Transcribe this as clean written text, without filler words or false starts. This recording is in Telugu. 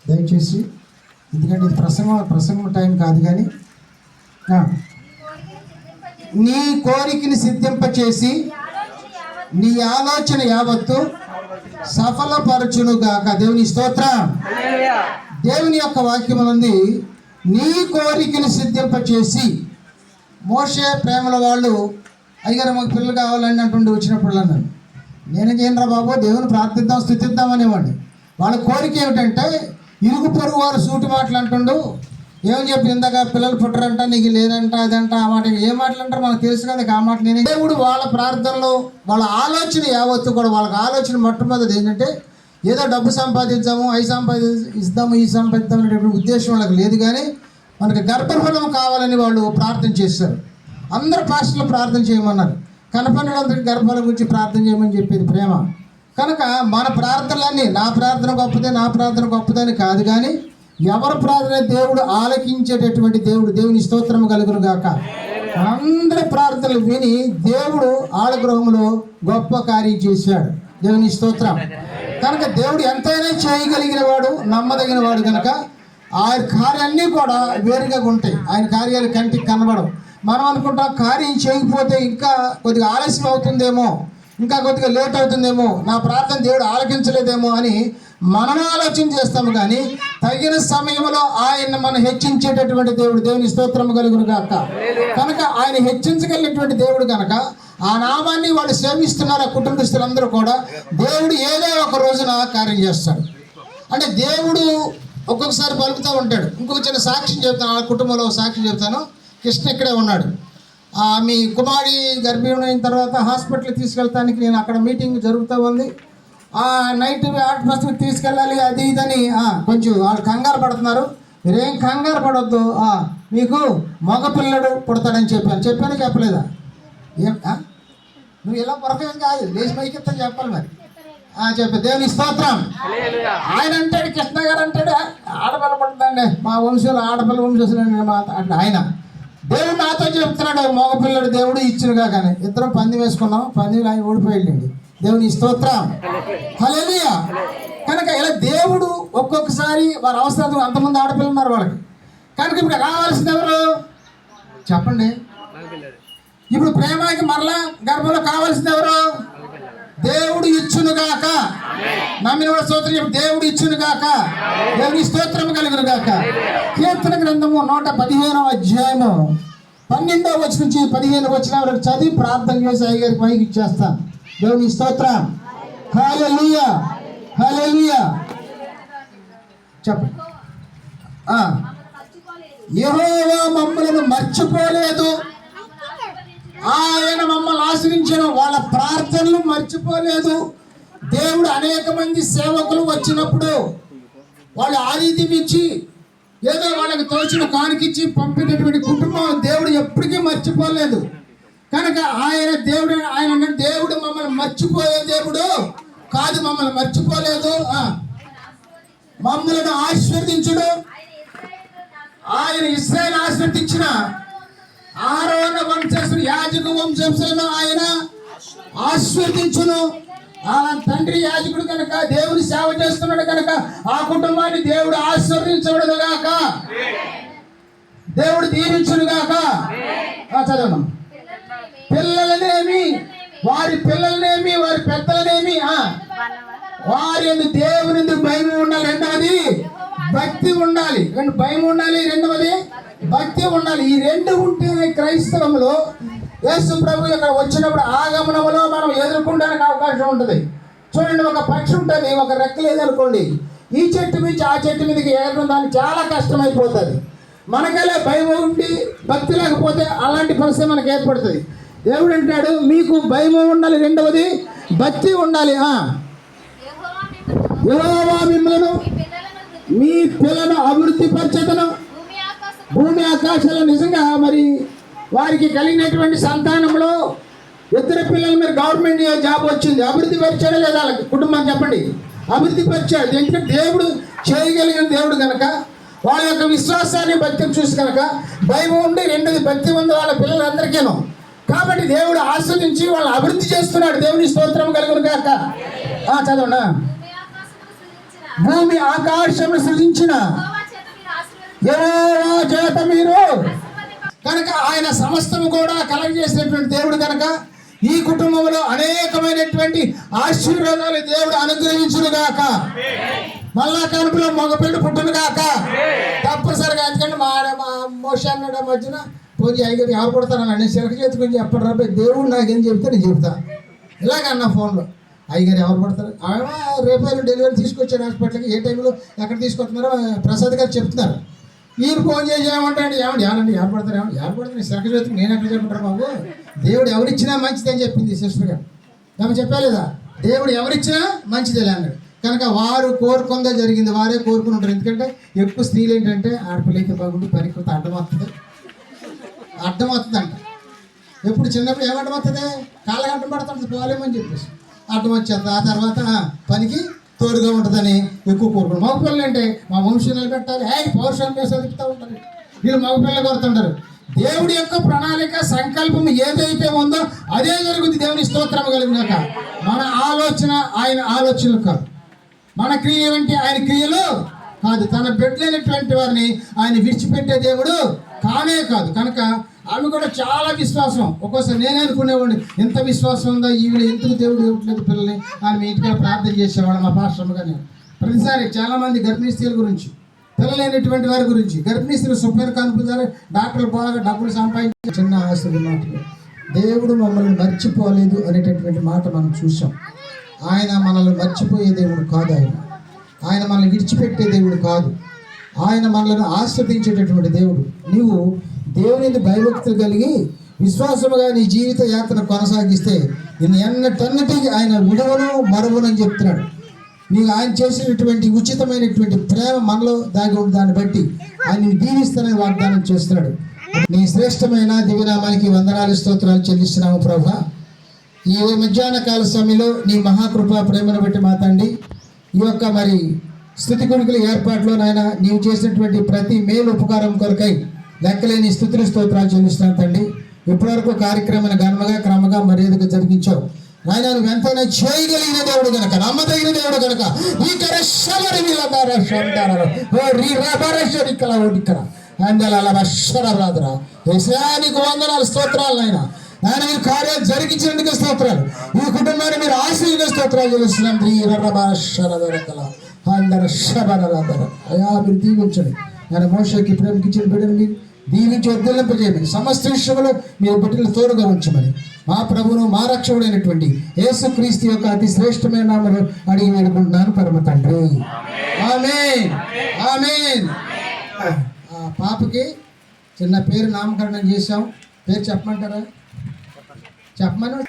దయచేసి, ఎందుకంటే ఇది ప్రసంగం టైం కాదు, కానీ నీ కోరికని సిద్ధింపచేసి నీ ఆలోచన యావత్తు సఫలపరచునుగాక. దేవుని స్తోత్రం. దేవుని యొక్క వాక్యమునంది నీ కోరికని సిద్ధింపచేసి. మోషే ప్రేమల వాళ్ళు అయ్యారు మాకు పిల్లలు కావాలని అంటుండి వచ్చినప్పుడు అన్నాను, నేనేం చేయనురా బాబు, దేవుని ప్రార్థిద్దాం స్తుతిద్దాం అనేవాడిని. వాళ్ళ కోరిక ఏమిటంటే ఇరుగు పొరుగు వారు సూటి మాటలు అంటుండు. ఏమని చెప్పి ఇందాక పిల్లలు పుట్టరంట, నీకు లేదంట, అదంట, ఆ మాట. ఏ మాటలు అంటారు మనకు తెలుసు కదా, ఆ మాట. నేను దేవుడు వాళ్ళ ప్రార్థనలో వాళ్ళ ఆలోచన యావత్తు కూడా వాళ్ళకి ఆలోచన మొట్టమొదటి ఏంటంటే ఏదో డబ్బు సంపాదించాము, అవి సంపాదిస్తాము, ఈ సంపాదిద్దాం అనేటువంటి ఉద్దేశం వాళ్ళకి లేదు. కానీ మనకి గర్భఫలం కావాలని వాళ్ళు ప్రార్థన చేశారు. అందరు పాస్టర్లు ప్రార్థన చేయమన్నారు. కనపడినందరికీ గర్భఫలం గురించి ప్రార్థన చేయమని చెప్పేది ప్రేమ. కనుక మన ప్రార్థనలన్నీ నా ప్రార్థన గొప్పదే, నా ప్రార్థన గొప్పదని కాదు, కానీ ఎవరి ప్రార్థన దేవుడు ఆలకించేటటువంటి దేవుడు. దేవుని స్తోత్రము కలుగును గాక. అందరి ప్రార్థనలు విని దేవుడు ఆలగృహంలో గొప్ప కార్యం చేశాడు. దేవుని స్తోత్రం. కనుక దేవుడు ఎంతైనా చేయగలిగిన వాడు, నమ్మదగిన వాడు. కనుక ఆయన కార్యాలన్నీ కూడా వేరుగా ఉంటాయి. ఆయన కార్యాలు కంటికి కనబడవు. మనం అనుకుంటాం కార్యం చేయకపోతే ఇంకా కొద్దిగా ఆలస్యం అవుతుందేమో, ఇంకా కొద్దిగా లేట్ అవుతుందేమో, నా ప్రార్థన దేవుడు ఆలకించలేదేమో అని మనం ఆలోచన చేస్తాము. కానీ తగిన సమయంలో ఆయన మనం హెచ్చించేటటువంటి దేవుడు. దేవుని స్తోత్రం కలుగును గాక. కనుక ఆయన హెచ్చించగలిగినటువంటి దేవుడు. కనుక ఆ నామాన్ని వాళ్ళు సేవిస్తున్నారు. ఆ కుటుంబస్తులందరూ కూడా దేవుడు ఏదో ఒక రోజున కార్యం చేస్తాడు. అంటే దేవుడు ఒక్కొక్కసారి పలుకుతూ ఉంటాడు. ఇంకొక చిన్న సాక్ష్యం చెప్తాను, ఆ కుటుంబంలో సాక్ష్యం చెప్తాను. కృష్ణ ఇక్కడే ఉన్నాడు. మీ కుమారి గర్భిణి అయిన తర్వాత హాస్పిటల్కి తీసుకెళ్తానికి నేను అక్కడ మీటింగ్ జరుగుతూ ఉంది. నైట్ ఆసుపత్రికి తీసుకెళ్ళాలి, అది ఇదని కొంచెం వాళ్ళు కంగారు పడుతున్నారు. మీరేం కంగారు పడవద్దు, మీకు మగపిల్లడు పుడతాడని చెప్పాను చెప్పలేదా? నువ్వు ఇలా పొరకేం కాదు, లేచి మైకెత్తని చెప్పాలి. మరి చెప్పి దేవుని స్తోత్రం. ఆయన అంటాడు, కృష్ణ గారు అంటాడు, ఆడపిల్ల పుట్టదండి మా వంశంలో, ఆడపిల్ల వంశంలో అట్లా. ఆయన దేవుడు నాతో చెప్తున్నాడు, మగపిల్లడు దేవుడు ఇచ్చునుగా. కానీ ఇద్దరం పంది వేసుకున్నాం, పందిలో ఆయన ఓడిపోయాడండి. దేవుని స్తోత్రం. హల్లెలూయా. కనుక ఇలా దేవుడు ఒక్కొక్కసారి వారి అవసరం. అంతమంది ఆడపిల్లలు ఉన్నారు వాళ్ళకి. కనుక ఇప్పుడు కావాల్సింది ఎవరు చెప్పండి? ఇప్పుడు ప్రేమకి మరలా గర్భంలో కావాల్సింది ఎవరు? దేవుడు ఇచ్చునుగాక. నమ్మిన వాడు స్తోత్రం చెప్పి దేవుడు ఇచ్చునుగాక. దేవుని స్తోత్రం కలుగును గాక. కీర్తన గ్రంథము 115వ అధ్యాయము 12వ వచనం నుంచి 15వ వచనం వరకు చదివి ప్రార్థన చేసి అయ్యగారికి పైకి ఇచ్చేస్తాను. దేవుని స్తోత్రం. హల్లెలూయా, హల్లెలూయా. చెప్పండి. యెహోవా మమ్మలను మర్చిపోలేదు, ఆయన మమ్మల్ని ఆశ్రయించను. వాళ్ళ ప్రార్థనలు మర్చిపోలేదు. దేవుడు అనేక మంది సేవకులు వచ్చినప్పుడు వాళ్ళు ఆతిథ్యం ఇచ్చి ఏదో వాళ్ళకి తోచిన కానుకిచ్చి పంపినటువంటి కుటుంబం దేవుడు ఎప్పటికీ మర్చిపోలేదు. కనుక ఆయన దేవుడు, ఆయన దేవుడు మమ్మల్ని మర్చిపోయే దేవుడు కాదు, మమ్మల్ని మర్చిపోలేదు. మమ్మల్ని ఆశీర్వదించుడు. ఆయన ఇశ్రాయేలు ఆశీర్వదించిన ఆరోన వంశస్థుడు యాజక వంశస్థులను ఆయన ఆశీర్వదించును. ఆ తండ్రి యాజకుడు కనుక దేవుని సేవ చేస్తున్నాడు కనుక ఆ కుటుంబాన్ని దేవుడు ఆశీర్వదించబడును గాక, దేవుడు దీవించును గాక. చదవను. పిల్లలనేమి, వారి పిల్లలనేమి, వారి పెద్దలనేమి వారి దేవుని భయం ఉండాలి. రెండవది భక్తి ఉండాలి. భయం ఉండాలి, రెండవది భక్తి ఉండాలి. ఈ రెండు ఉంటేనే క్రైస్తవంలో యేసు ప్రభు ఇక్కడ వచ్చినప్పుడు ఆగమనంలో మనం ఎదుర్కొనడానికి అవకాశం ఉంటుంది. చూడండి, ఒక పక్షి ఉంటుంది, ఒక రెక్క లేదనుకోండి, ఈ చెట్టు నుంచి ఆ చెట్టు మీదకి ఎగరడం దానికి చాలా కష్టమైపోతుంది. మనకలే భయం ఉండి భక్తి లేకపోతే అలాంటి పరిస్థితి మనకు ఏర్పడుతుంది. దేవుడు అంటాడు మీకు భయం ఉండాలి, రెండవది భక్తి ఉండాలి. యెహోవా మిమ్మలను మీ పిల్లలను అభివృద్ధి పరిచేతను. భూమి ఆకాశాలు నిజంగా మరి వారికి కలిగినటువంటి సంతానంలో ఇద్దరు పిల్లలు మీరు గవర్నమెంట్ జాబ్ వచ్చింది, అభివృద్ధి పరిచాడు లేదా వాళ్ళకి కుటుంబం చెప్పండి? అభివృద్ధి పరిచాడు. ఎందుకంటే దేవుడు చేయగలిగిన దేవుడు కనుక వాళ్ళ యొక్క విశ్వాసాన్ని భక్తిని చూసి కనుక భయం ఉండి, రెండోది భక్తి ఉంది వాళ్ళ పిల్లలందరికీను. కాబట్టి దేవుడు ఆస్వాదించి వాళ్ళని అభివృద్ధి చేస్తున్నాడు. దేవుని స్తోత్రం కలుగును గాక. చదవండి. భూమి ఆకాశము సృజించిన యెహోవా చేత మీరు కనుక ఆయన సమస్తము కూడా కలగజేసినటువంటి దేవుడు కనుక ఈ కుటుంబంలో అనేకమైనటువంటి ఆశీర్వాదాలు దేవుడు అనుగ్రహించును గాక. మళ్ళా కనుపులో మగపిల్లడు పుట్టును గాక. తప్పనిసరిగా ఎందుకంటే మా మోషే అన్నాడు మధ్యన పోయి ఐదు ఎవరు పుడతానని చిలక చేతి గురించి చెప్పండి రాబోయే దేవుడు నాకేం చెప్తే నేను చెబుతా ఇలాగన్నా ఫోన్లో అయ్యగారు ఎవరు పడతారు రేపు డెలివరీ తీసుకొచ్చారు హాస్పిటల్కి ఏ టైంలో ఎక్కడ తీసుకొస్తున్నారో ప్రసాద్ గారు చెప్తున్నారు. మీరు ఫోన్ చేసి ఏమంటాండి ఏమండి ఎవరు పడతారు ఎవరు పడతారు చిలక చేతికి నేను ఎక్కడ చెప్పుకుంటారు బాబు దేవుడు ఎవరిచ్చినా మంచిదని చెప్పింది సిస్టర్ గారు. మేము చెప్పలేదా దేవుడు ఎవరిచ్చినా మంచిదేలే అన్నాడు. కనుక వారు కోరుకుందే జరిగింది, వారే కోరుకుని ఉంటారు. ఎందుకంటే ఎక్కువ స్త్రీలు ఏంటంటే ఆడపిల్లైతే బాగుండి పనికి అడ్డమవుతుందంట. ఎప్పుడు చిన్నప్పుడు ఏమడ్డమవుతుంది కాళ్ళకి అడ్డం పడుతుంది పోలేమని చెప్పేసి అడ్డం వచ్చేది. ఆ తర్వాత పనికి తోడుగా ఉంటుందని ఎక్కువ కోరుకుంటారు. మగపిల్లలు అంటే మా వంశం నిలబెట్టాలి పౌరుషాన్ని చదువుతూ ఉంటారు. వీళ్ళు మగపిల్లలు కోరుతుంటారు. దేవుడి యొక్క ప్రణాళిక సంకల్పం ఏదైతే ఉందో అదే జరుగుతుంది. దేవుని స్తోత్రం కలిగినాక మన ఆలోచన ఆయన ఆలోచనలు కాదు, మన క్రియ ఏమంటే ఆయన క్రియలు కాదు. తన బిడ్డలైనటువంటి వారిని ఆయన విడిచిపెట్టే దేవుడు కానే కాదు. కనుక ఆమె కూడా చాలా విశ్వాసం. ఒక్కోసారి నేనే అనుకునేవాడిని ఎంత విశ్వాసం ఉందో ఈవిడ ఎందుకు దేవుడు ఇవ్వట్లేదు పిల్లల్ని ఆయన మీ ఇంటికి ప్రార్థన చేసేవాడు మా పాస్టర్గా. నేను ప్రతిసారి చాలామంది గర్భిణీ స్త్రీల గురించి పిల్లలైనటువంటి వారి గురించి గర్భిణీ స్త్రీలు శుభ్రం కనుపుతారు. డాక్టర్లు బాగా డబ్బులు సంపాదించి చిన్న ఆస్తులు మాటలు దేవుడు మమ్మల్ని మర్చిపోలేదు అనేటటువంటి మాట మనం చూసాం. ఆయన మనల్ని మర్చిపోయే దేవుడు కాదు. ఆయన మనల్ని విడిచిపెట్టే దేవుడు కాదు. ఆయన మనల్ని ఆస్వాదించేటటువంటి దేవుడు. నీవు దేవుని భయభక్తులు కలిగి విశ్వాసముగా నీ జీవిత యాత్ర కొనసాగిస్తే నిన్ను ఎన్నటన్నిటికీ ఆయన విడవను మరవను అని చెప్తున్నాడు. నీకు ఆయన చేసినటువంటి ఉచితమైనటువంటి ప్రేమ మనలో దాగి ఉంది. దాన్ని బట్టి ఆయన దీవిస్తానని వాగ్దానం చేస్తున్నాడు. నీ శ్రేష్టమైన దివ్యనామానికి వందనాలు స్తోత్రాలు చెల్లిస్తున్నాము ప్రభా. ఈ మధ్యాహ్న కాల సమయంలో నీ మహాకృప ప్రేమను బట్టి మాతండి ఈ యొక్క మరి స్తుతి కొడుకుల ఏర్పాటులో నాయన నీవు చేసినటువంటి ప్రతి మేలు ఉపకారం కొరకై లెక్కలేని స్తుతులు స్తోత్రాలు చెల్లిస్తున్నాను తండ్రి. ఇప్పటివరకు కార్యక్రమాన్ని ఘనముగా క్రమగా మర్యాదగా జరిగించావు నాయన. నువ్వు ఎంతైనా చేయగలిగిన దేవుడు కనుక నమ్మదగిన దేవుడు కనుక ఈ నీకు వందనాలు స్తోత్రాలు నాయన. ఆయన మీరు కార్యాలు జరిగించినందుకు స్తోత్రాలు. ఈ కుటుంబాన్ని మీరు ఆశీర్వదించిన స్తోత్రాలు చెల్లిస్తున్నాం. అయా మీరు దీవించండి. ఆయన మోషేకి ప్రేమకిచ్చిన బిడ్డను మీరు దీవించి వర్ధలింపజేయమని సమస్త విషయంలో మీరు బిడ్డలు తోడుగా ఉంచమని మా ప్రభువును మా రక్షకుడైనటువంటి యేసుక్రీస్తు యొక్క అతి శ్రేష్టమైన నామములో అడిగి వేడుకుంటున్నాను పరమ తండ్రి. ఆమేన్ ఆమేన్. ఆ పాపకి చిన్న పేరు నామకరణం చేశాం. పేరు చెప్పమంటారా? చెప్పమని